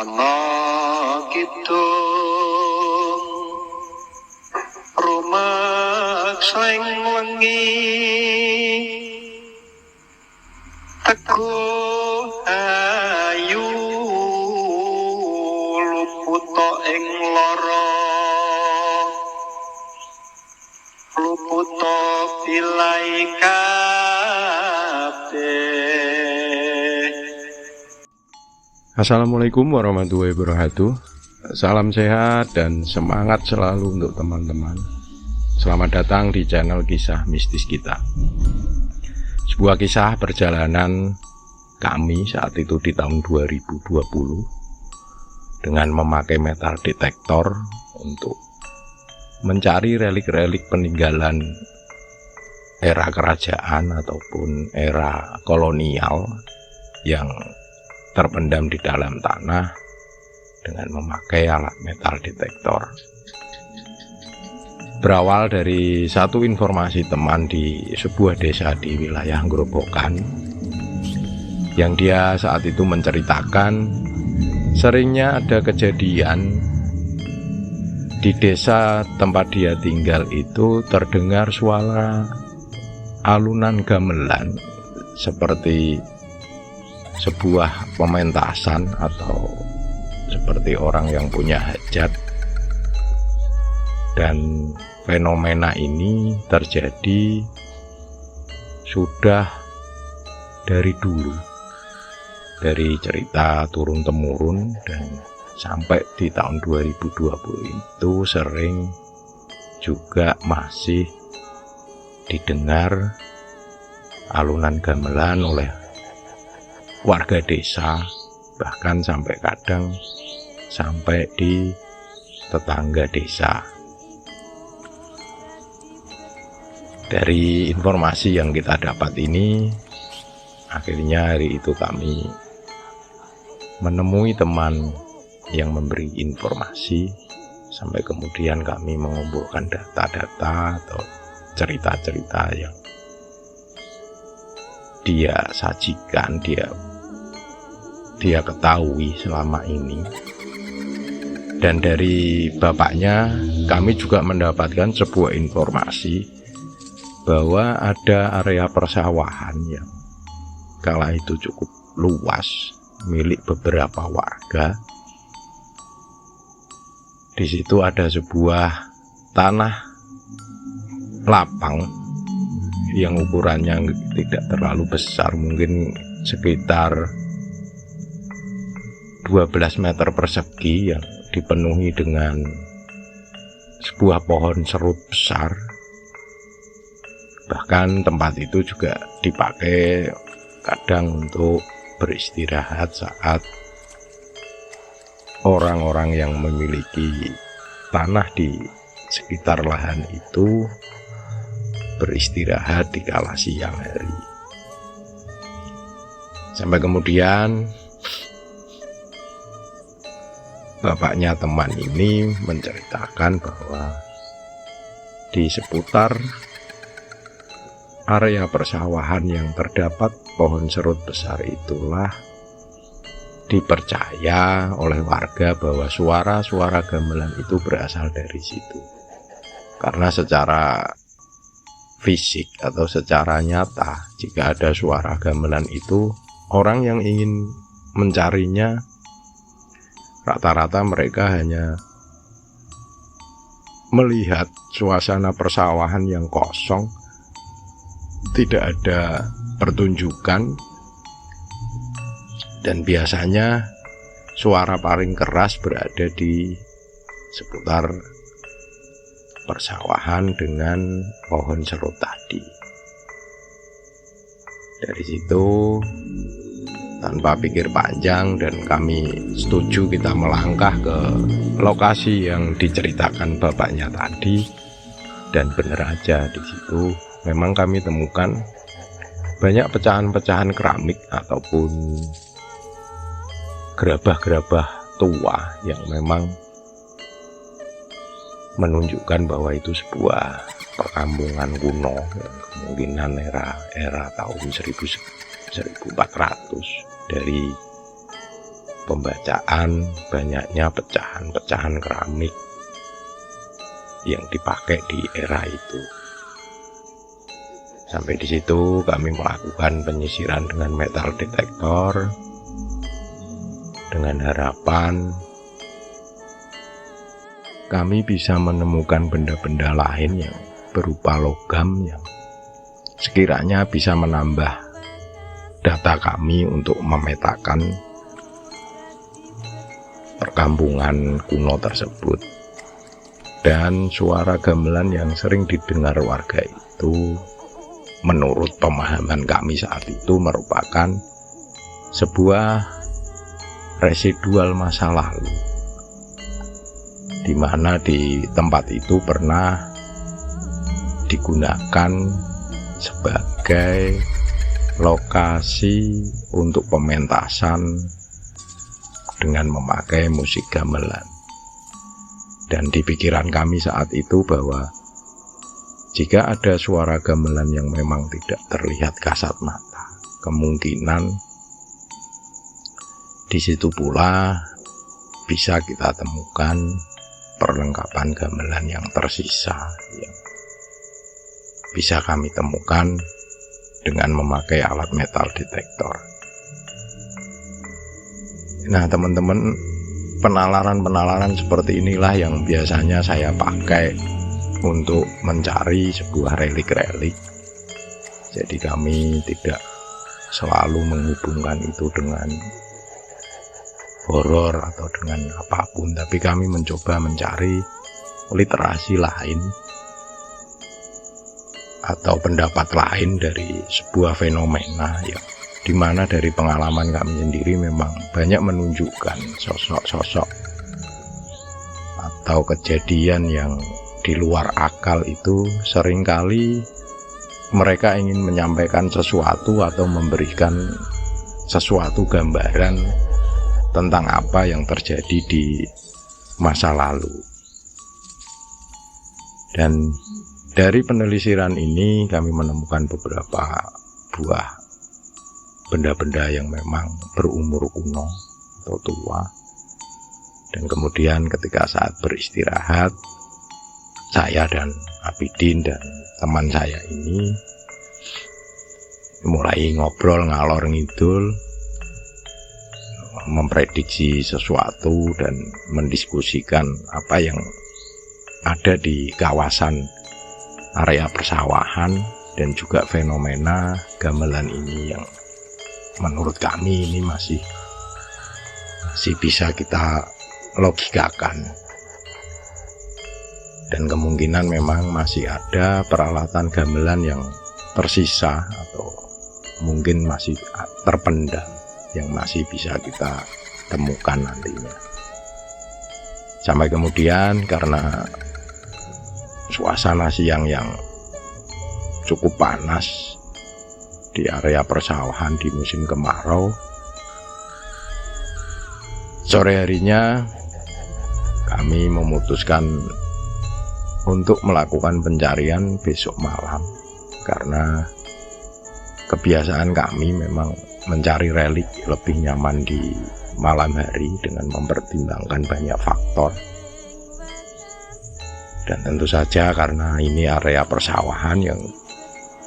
ana kidung rumakseng wengi teguh ayu luputa ing lara luputa pilai kabeh. Assalamualaikum warahmatullahi wabarakatuh. Salam sehat dan semangat selalu untuk teman-teman. Selamat datang di channel Kisah Mistis kita. Sebuah kisah perjalanan kami saat itu di tahun 2020 dengan memakai metal detektor untuk mencari relik-relik peninggalan era kerajaan ataupun era kolonial yang terpendam di dalam tanah dengan memakai alat metal detektor. Berawal dari satu informasi teman di sebuah desa di wilayah Grobogan, yang dia saat itu menceritakan seringnya ada kejadian di desa tempat dia tinggal itu terdengar suara alunan gamelan seperti sebuah pementasan atau seperti orang yang punya hajat, dan fenomena ini terjadi sudah dari dulu, dari cerita turun-temurun, dan sampai di tahun 2020 itu sering juga masih didengar alunan gamelan oleh warga desa, bahkan sampai kadang sampai di tetangga desa. Dari informasi yang kita dapat ini, akhirnya hari itu kami menemui teman yang memberi informasi, sampai kemudian kami mengumpulkan data-data atau cerita-cerita yang dia sajikan, dia ketahui selama ini. Dan dari bapaknya kami juga mendapatkan sebuah informasi bahwa ada area persawahan yang kala itu cukup luas milik beberapa warga. Di situ ada sebuah tanah lapang yang ukurannya tidak terlalu besar, mungkin sekitar 12 meter persegi, yang dipenuhi dengan sebuah pohon serut besar. Bahkan tempat itu juga dipakai kadang untuk beristirahat saat orang-orang yang memiliki tanah di sekitar lahan itu beristirahat di kala siang hari. Sampai kemudian bapaknya teman ini menceritakan bahwa di seputar area persawahan yang terdapat pohon serut besar itulah dipercaya oleh warga bahwa suara-suara gamelan itu berasal dari situ. Karena secara fisik atau secara nyata, jika ada suara gamelan itu, orang yang ingin mencarinya rata-rata mereka hanya melihat suasana persawahan yang kosong, tidak ada pertunjukan, dan biasanya suara paling keras berada di seputar persawahan dengan pohon serut tadi. Dari situ, tanpa pikir panjang, dan kami setuju kita melangkah ke lokasi yang diceritakan bapaknya tadi, dan benar aja di situ memang kami temukan banyak pecahan-pecahan keramik ataupun gerabah-gerabah tua yang memang menunjukkan bahwa itu sebuah perkampungan kuno yang kemungkinan era tahun 1400 dari pembacaan, banyaknya pecahan-pecahan keramik yang dipakai di era itu. Sampai di situ kami melakukan penyisiran dengan metal detektor dengan harapan kami bisa menemukan benda-benda lain yang berupa logam yang sekiranya bisa menambah data kami untuk memetakan perkampungan kuno tersebut. Dan suara gamelan yang sering didengar warga itu menurut pemahaman kami saat itu merupakan sebuah residual masa lalu, di mana di tempat itu pernah digunakan sebagai lokasi untuk pementasan dengan memakai musik gamelan. Dan di pikiran kami saat itu bahwa jika ada suara gamelan yang memang tidak terlihat kasat mata, kemungkinan di situ pula bisa kita temukan perlengkapan gamelan yang tersisa yang bisa kami temukan dengan memakai alat metal detektor. Nah teman-teman, penalaran-penalaran seperti inilah yang biasanya saya pakai untuk mencari sebuah relik-relik. Jadi kami tidak selalu menghubungkan itu dengan horor atau dengan apapun, tapi kami mencoba mencari literasi lain atau pendapat lain dari sebuah fenomena yang dimana dari pengalaman kami sendiri memang banyak menunjukkan sosok-sosok atau kejadian yang di luar akal itu seringkali mereka ingin menyampaikan sesuatu atau memberikan sesuatu gambaran tentang apa yang terjadi di masa lalu. Dan dari penelitian ini kami menemukan beberapa buah benda-benda yang memang berumur kuno atau tua. Dan kemudian ketika saat beristirahat, saya dan Abidin dan teman saya ini mulai ngobrol ngalor ngidul, memprediksi sesuatu dan mendiskusikan apa yang ada di kawasan area persawahan dan juga fenomena gamelan ini yang menurut kami ini masih bisa kita logikakan. Dan kemungkinan memang masih ada peralatan gamelan yang tersisa atau mungkin masih terpendam yang masih bisa kita temukan nantinya. Sampai kemudian karena suasana siang yang cukup panas di area persawahan di musim kemarau, sore harinya kami memutuskan untuk melakukan pencarian besok malam, karena kebiasaan kami memang mencari relik lebih nyaman di malam hari dengan mempertimbangkan banyak faktor. Dan tentu saja karena ini area persawahan yang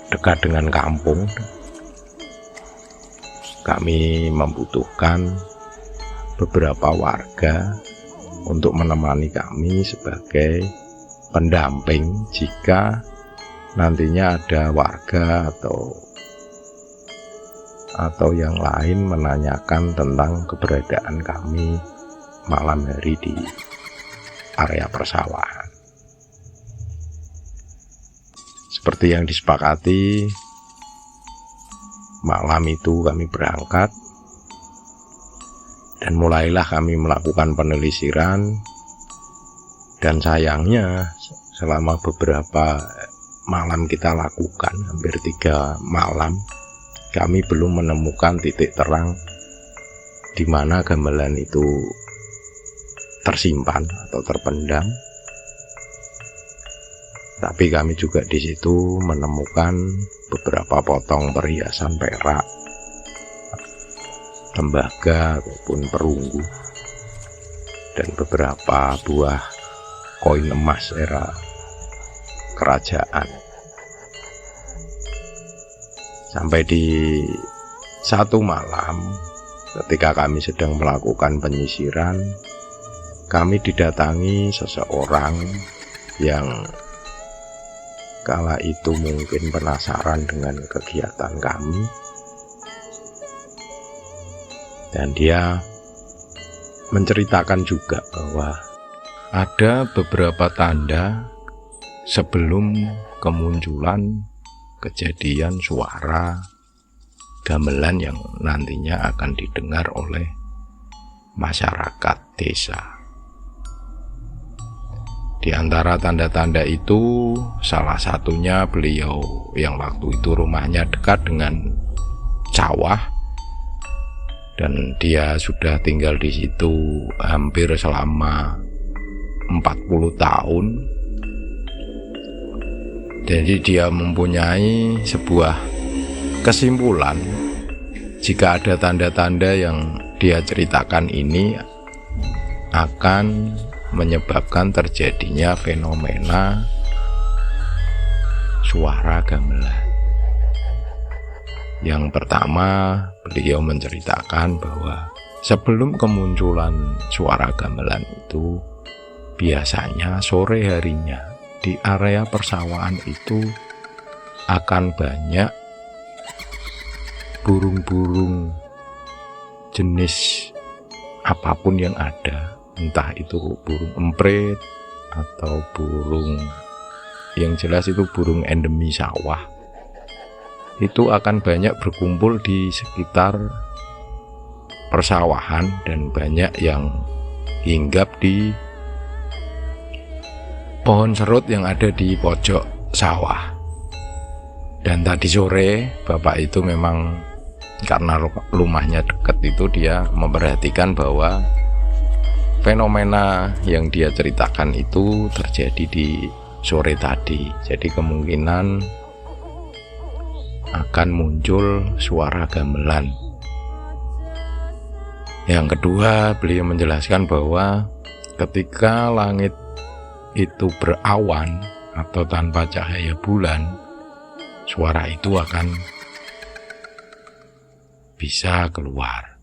dekat dengan kampung, kami membutuhkan beberapa warga untuk menemani kami sebagai pendamping jika nantinya ada warga atau yang lain menanyakan tentang keberadaan kami malam hari di area persawahan. Seperti yang disepakati, malam itu kami berangkat dan mulailah kami melakukan penelusuran. Dan sayangnya selama beberapa malam kita lakukan, hampir 3 malam, kami belum menemukan titik terang di mana gamelan itu tersimpan atau terpendam. Tapi kami juga di situ menemukan beberapa potong perhiasan perak tembaga ataupun perunggu, dan beberapa buah koin emas era kerajaan. Sampai di satu malam ketika kami sedang melakukan penyisiran, kami didatangi seseorang yang kala itu mungkin penasaran dengan kegiatan kami, dan dia menceritakan juga bahwa ada beberapa tanda sebelum kemunculan kejadian suara gamelan yang nantinya akan didengar oleh masyarakat desa. Di antara tanda-tanda itu, salah satunya beliau yang waktu itu rumahnya dekat dengan sawah, dan dia sudah tinggal di situ hampir selama 40 tahun. Jadi dia mempunyai sebuah kesimpulan jika ada tanda-tanda yang dia ceritakan ini akan menyebabkan terjadinya fenomena suara gamelan. Yang pertama, beliau menceritakan bahwa sebelum kemunculan suara gamelan itu, biasanya sore harinya di area persawahan itu akan banyak burung-burung jenis apapun yang ada, entah itu burung emprit atau burung, yang jelas itu burung endemi sawah, itu akan banyak berkumpul di sekitar persawahan dan banyak yang hinggap di pohon serut yang ada di pojok sawah. Dan tadi sore bapak itu memang karena rumahnya dekat itu, dia memperhatikan bahwa fenomena yang dia ceritakan itu terjadi di sore tadi. Jadi kemungkinan akan muncul suara gamelan. Yang kedua, beliau menjelaskan bahwa ketika langit itu berawan atau tanpa cahaya bulan, suara itu akan bisa keluar.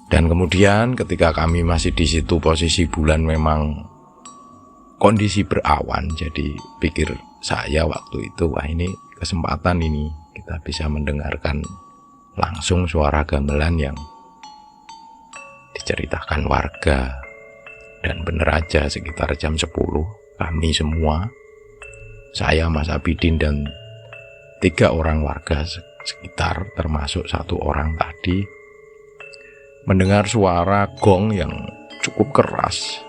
Dan kemudian ketika kami masih di situ, posisi bulan memang kondisi berawan, jadi pikir saya waktu itu, wah ini kesempatan ini kita bisa mendengarkan langsung suara gamelan yang diceritakan warga. Dan benar aja sekitar jam 10 kami semua, saya, Mas Abidin, dan 3 orang warga sekitar termasuk 1 orang tadi, mendengar suara gong yang cukup keras,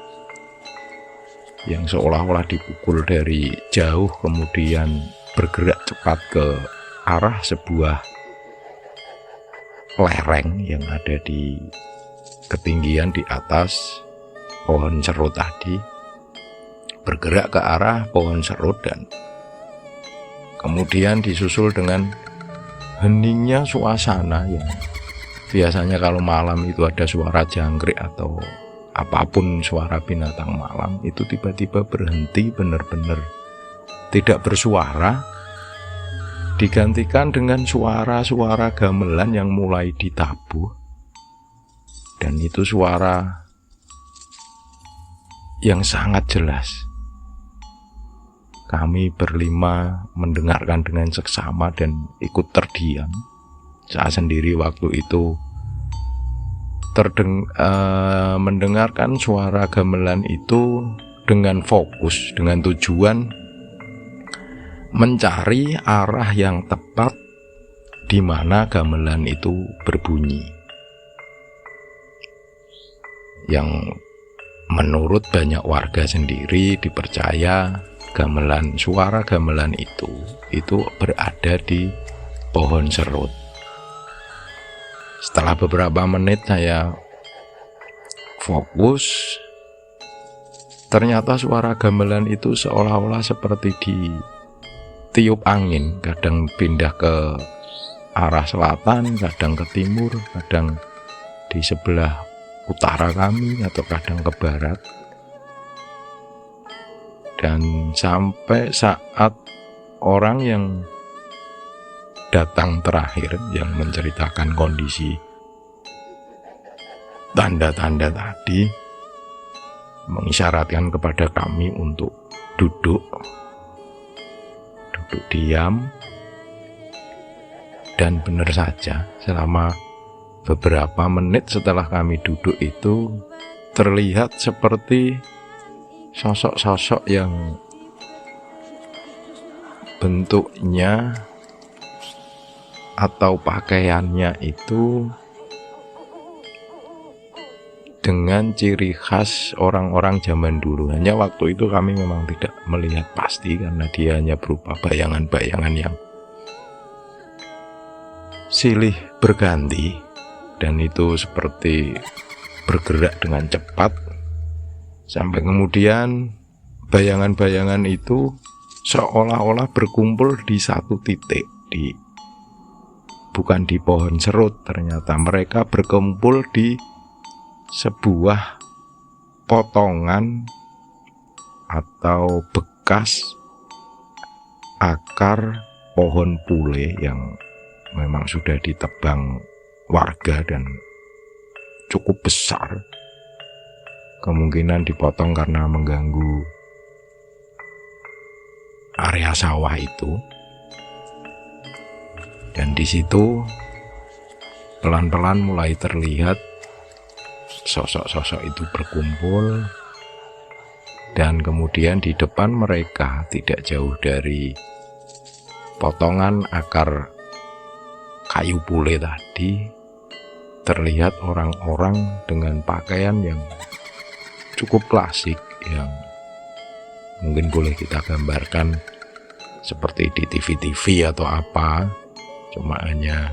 yang seolah-olah dipukul dari jauh kemudian bergerak cepat ke arah sebuah lereng yang ada di ketinggian di atas pohon serut tadi, bergerak ke arah pohon serut, dan kemudian disusul dengan heningnya suasana yang biasanya kalau malam itu ada suara jangkrik atau apapun suara binatang malam, itu tiba-tiba berhenti, benar-benar tidak bersuara, digantikan dengan suara-suara gamelan yang mulai ditabuh. Dan itu suara yang sangat jelas. Kami berlima mendengarkan dengan seksama dan ikut terdiam. Saya sendiri waktu itu mendengarkan suara gamelan itu dengan fokus, dengan tujuan mencari arah yang tepat di mana gamelan itu berbunyi. Yang menurut banyak warga sendiri dipercaya suara gamelan itu berada di pohon serut. Setelah beberapa menit saya fokus, ternyata suara gamelan itu seolah-olah seperti ditiup angin, kadang pindah ke arah selatan, kadang ke timur, kadang di sebelah utara kami, atau kadang ke barat. Dan sampai saat orang yang datang terakhir yang menceritakan kondisi tanda-tanda tadi mengisyaratkan kepada kami untuk duduk diam. Dan benar saja, selama beberapa menit setelah kami duduk itu terlihat seperti sosok-sosok yang bentuknya atau pakaiannya itu dengan ciri khas orang-orang zaman dulu. Hanya waktu itu kami memang tidak melihat pasti karena dia hanya berupa bayangan-bayangan yang silih berganti, dan itu seperti bergerak dengan cepat, sampai kemudian bayangan-bayangan itu seolah-olah berkumpul di satu titik, bukan di pohon serut. Ternyata mereka berkumpul di sebuah potongan atau bekas akar pohon pule yang memang sudah ditebang warga dan cukup besar. Kemungkinan dipotong karena mengganggu area sawah itu. Dan di situ pelan-pelan mulai terlihat sosok-sosok itu berkumpul, dan kemudian di depan mereka tidak jauh dari potongan akar kayu pule tadi terlihat orang-orang dengan pakaian yang cukup klasik, yang mungkin boleh kita gambarkan seperti di TV-TV atau apa. Cuma hanya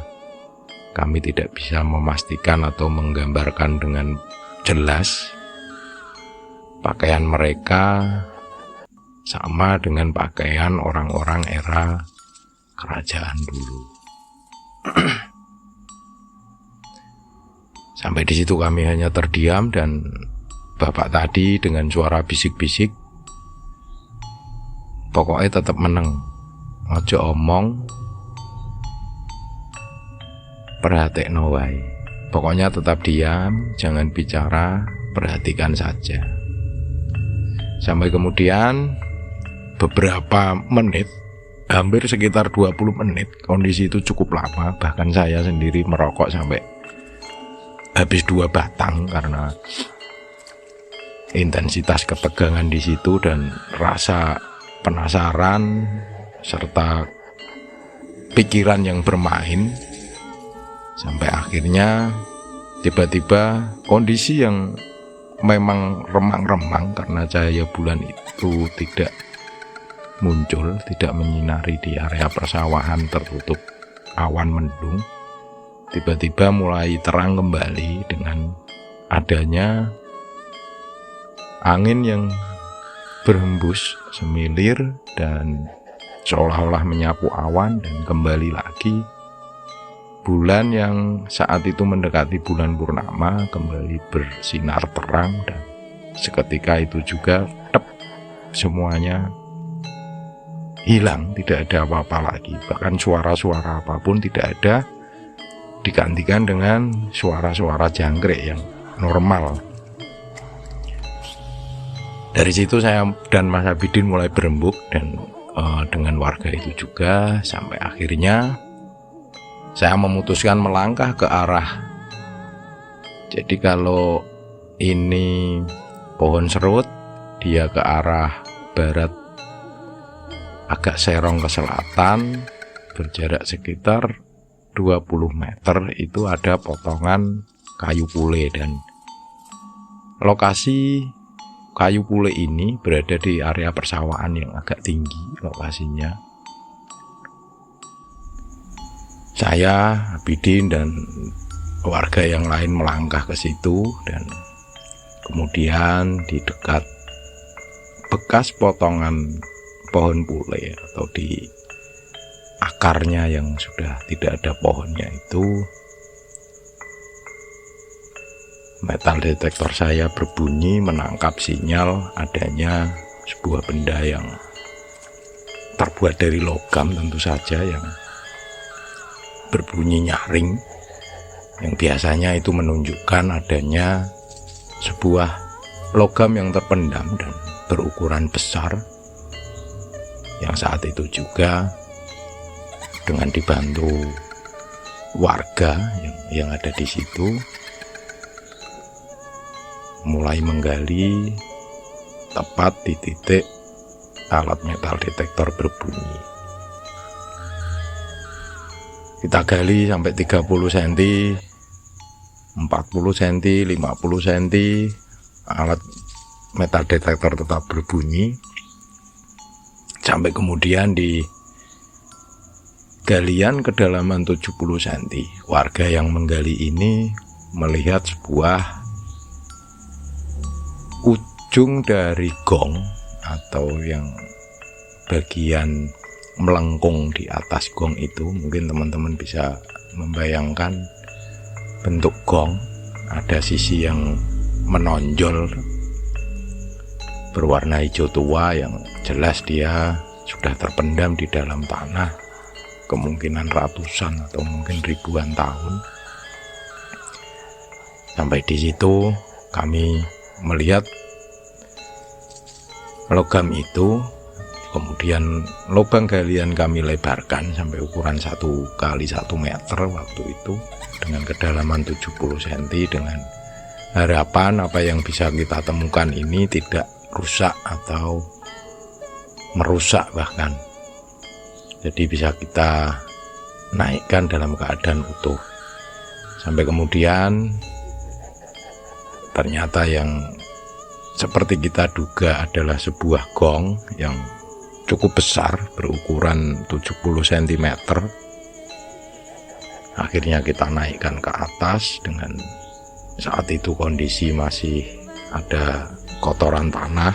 kami tidak bisa memastikan atau menggambarkan dengan jelas. Pakaian mereka sama dengan pakaian orang-orang era kerajaan dulu. Sampai di situ kami hanya terdiam, dan bapak tadi dengan suara bisik-bisik, pokoknya tetap meneng, ojo omong, perhatekno wae. Pokoknya tetap diam, jangan bicara, perhatikan saja. Sampai kemudian beberapa menit, hampir sekitar 20 menit, kondisi itu cukup lama. Bahkan saya sendiri merokok sampai habis 2 batang karena intensitas ketegangan di situ dan rasa penasaran serta pikiran yang bermain. Sampai akhirnya tiba-tiba kondisi yang memang remang-remang karena cahaya bulan itu tidak muncul, tidak menyinari di area persawahan tertutup awan mendung, tiba-tiba mulai terang kembali dengan adanya angin yang berhembus semilir dan seolah-olah menyapu awan, dan kembali lagi bulan yang saat itu mendekati bulan purnama kembali bersinar terang, dan seketika itu juga semuanya hilang, tidak ada apa-apa lagi. Bahkan suara-suara apapun tidak ada, digantikan dengan suara-suara jangkrik yang normal. Dari situ saya dan Mas Abidin mulai berembuk, dan dengan warga itu juga, sampai akhirnya saya memutuskan melangkah ke arah, jadi kalau ini pohon serut, dia ke arah barat agak serong ke selatan, berjarak sekitar 20 meter itu ada potongan kayu pule, dan lokasi kayu pule ini berada di area persawahan yang agak tinggi lokasinya. Saya, Abidin, dan warga yang lain melangkah ke situ, dan kemudian di dekat bekas potongan pohon pule atau di akarnya yang sudah tidak ada pohonnya itu, metal detektor saya berbunyi menangkap sinyal adanya sebuah benda yang terbuat dari logam tentu saja, yang berbunyi nyaring, yang biasanya itu menunjukkan adanya sebuah logam yang terpendam dan berukuran besar, yang saat itu juga dengan dibantu warga yang ada di situ mulai menggali tepat di titik alat metal detektor berbunyi. Kita gali sampai 30 cm, 40 cm, 50 cm, alat metal detektor tetap berbunyi. Sampai kemudian di galian kedalaman 70 cm, warga yang menggali ini melihat sebuah ujung dari gong atau yang bagian melengkung di atas gong itu. Mungkin teman-teman bisa membayangkan bentuk gong, ada sisi yang menonjol berwarna hijau tua yang jelas dia sudah terpendam di dalam tanah, kemungkinan ratusan atau mungkin ribuan tahun. Sampai di situ kami melihat logam itu, kemudian lubang galian kami lebarkan sampai ukuran 1 kali 1 meter waktu itu dengan kedalaman 70 cm, dengan harapan apa yang bisa kita temukan ini tidak rusak atau merusak bahkan, jadi bisa kita naikkan dalam keadaan utuh. Sampai kemudian ternyata yang seperti kita duga adalah sebuah gong yang cukup besar berukuran 70 cm. Akhirnya kita naikkan ke atas, dengan saat itu kondisi masih ada kotoran tanah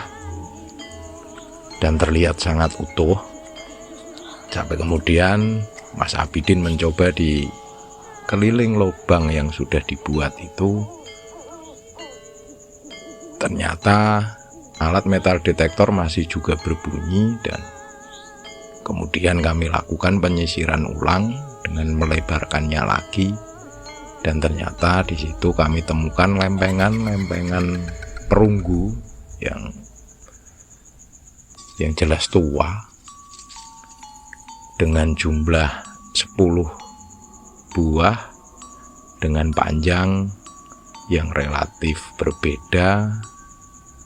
dan terlihat sangat utuh. Sampai kemudian Mas Abidin mencoba di keliling lubang yang sudah dibuat itu. Ternyata alat metal detektor masih juga berbunyi, dan kemudian kami lakukan penyisiran ulang dengan melebarkannya lagi, dan ternyata di situ kami temukan lempengan-lempengan perunggu yang jelas tua dengan jumlah 10 buah dengan panjang yang relatif berbeda,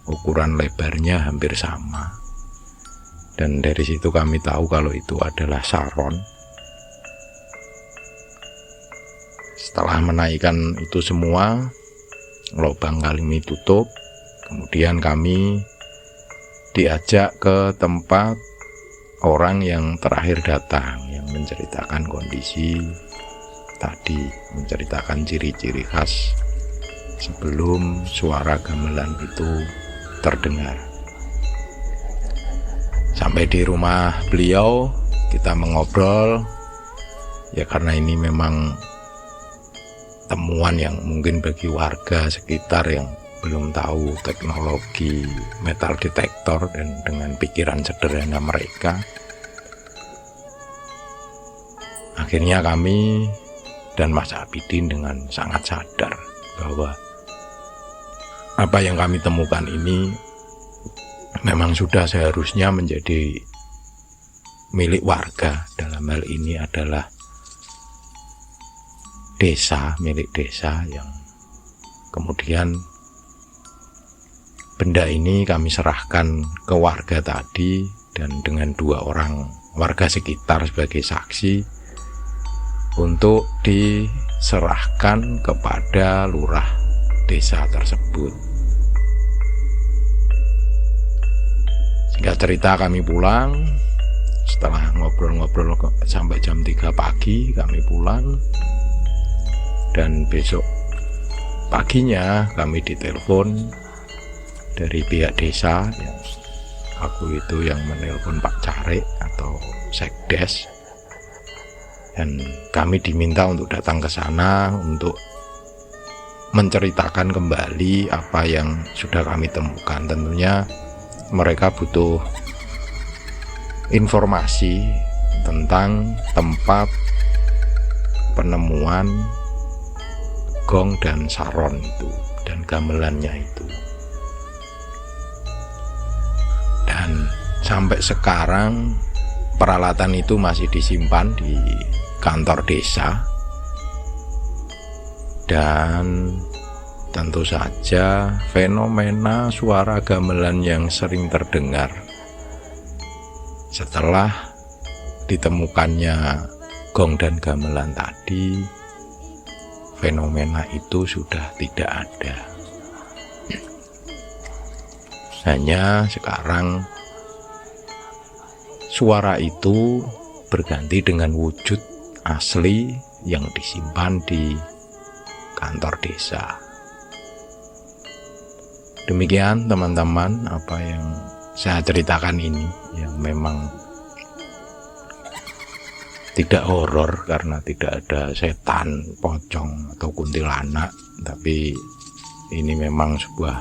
ukuran lebarnya hampir sama. Dan dari situ kami tahu kalau itu adalah saron. Setelah menaikkan itu semua, lubang kami tutup. Kemudian kami diajak ke tempat orang yang terakhir datang, yang menceritakan kondisi tadi, menceritakan ciri-ciri khas sebelum suara gamelan itu terdengar. Sampai di rumah beliau kita mengobrol, ya karena ini memang temuan yang mungkin bagi warga sekitar yang belum tahu teknologi metal detektor, dan dengan pikiran sederhana mereka, akhirnya kami dan Mas Abidin dengan sangat sadar bahwa apa yang kami temukan ini memang sudah seharusnya menjadi milik warga. Dalam hal ini adalah desa, milik desa, yang kemudian benda ini kami serahkan ke warga tadi, dan dengan 2 orang warga sekitar sebagai saksi untuk diserahkan kepada lurah desa tersebut. Singkat cerita kami pulang, setelah ngobrol-ngobrol sampai jam 3 pagi kami pulang, dan besok paginya kami ditelepon dari pihak desa, aku itu yang menelpon Pak Carik atau Sekdes, Dan kami diminta untuk datang ke sana untuk menceritakan kembali apa yang sudah kami temukan. Tentunya mereka butuh informasi tentang tempat penemuan gong dan saron itu dan gamelannya itu. Dan sampai sekarang peralatan itu masih disimpan di kantor desa, dan tentu saja fenomena suara gamelan yang sering terdengar setelah ditemukannya gong dan gamelan tadi, fenomena itu sudah tidak ada. Hanya sekarang suara itu berganti dengan wujud asli yang disimpan di kantor desa. Demikian teman-teman apa yang saya ceritakan ini, yang memang tidak horor karena tidak ada setan, pocong atau kuntilanak, tapi ini memang sebuah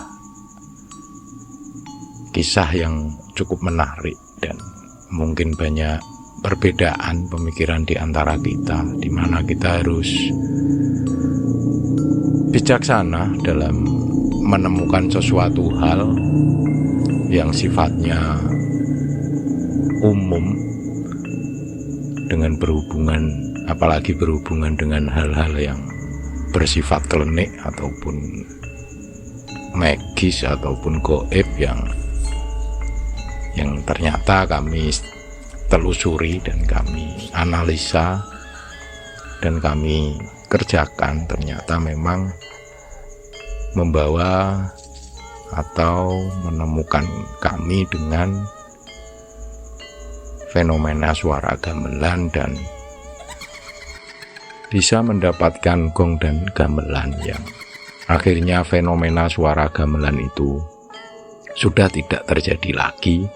kisah yang cukup menarik dan mungkin banyak perbedaan pemikiran di antara kita, di mana kita harus bijaksana dalam menemukan sesuatu hal yang sifatnya umum dengan berhubungan, apalagi berhubungan dengan hal-hal yang bersifat klinik ataupun magis ataupun gaib yang ternyata kami telusuri dan kami analisa dan kami kerjakan, ternyata memang membawa atau menemukan kami dengan fenomena suara gamelan dan bisa mendapatkan gong dan gamelan, yang akhirnya fenomena suara gamelan itu sudah tidak terjadi lagi.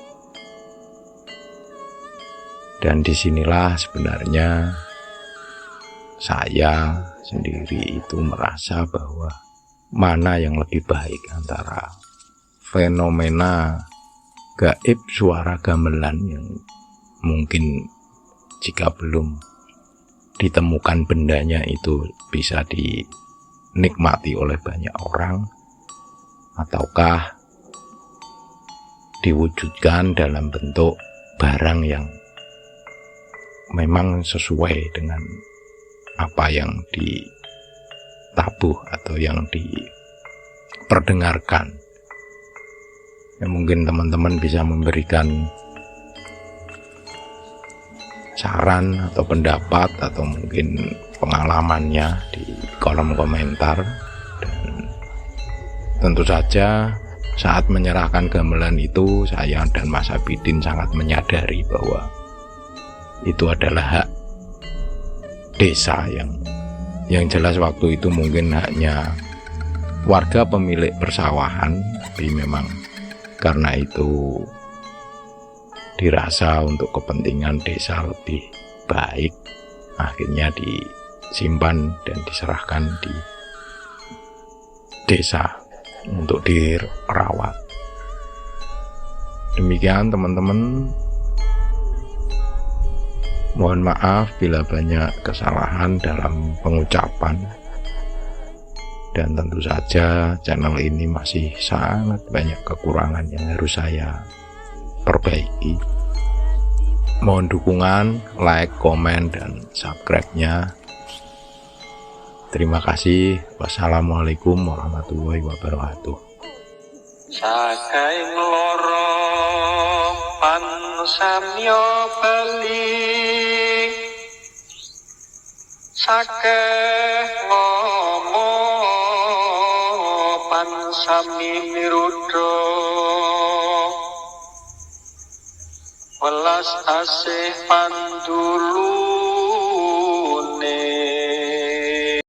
Dan disinilah sebenarnya saya sendiri itu merasa bahwa mana yang lebih baik antara fenomena gaib suara gamelan yang mungkin jika belum ditemukan bendanya itu bisa dinikmati oleh banyak orang, ataukah diwujudkan dalam bentuk barang yang memang sesuai dengan apa yang ditabuh atau yang diperdengarkan. Ya, mungkin teman-teman bisa memberikan saran atau pendapat atau mungkin pengalamannya di kolom komentar. Dan tentu saja saat menyerahkan gamelan itu, saya dan Mas Abidin sangat menyadari bahwa itu adalah hak desa, yang jelas waktu itu mungkin haknya warga pemilik persawahan, tapi memang karena itu dirasa untuk kepentingan desa lebih baik, akhirnya disimpan dan diserahkan di desa untuk dirawat. Demikian teman-teman, mohon maaf bila banyak kesalahan dalam pengucapan, dan tentu saja channel ini masih sangat banyak kekurangan yang harus saya perbaiki. Mohon dukungan, like, komen, dan subscribe-nya. Terima kasih. Wassalamualaikum warahmatullahi wabarakatuh. Sakai loro pan samyo bali, sakeh ngomo pan sami mirudo, welas asih pandulu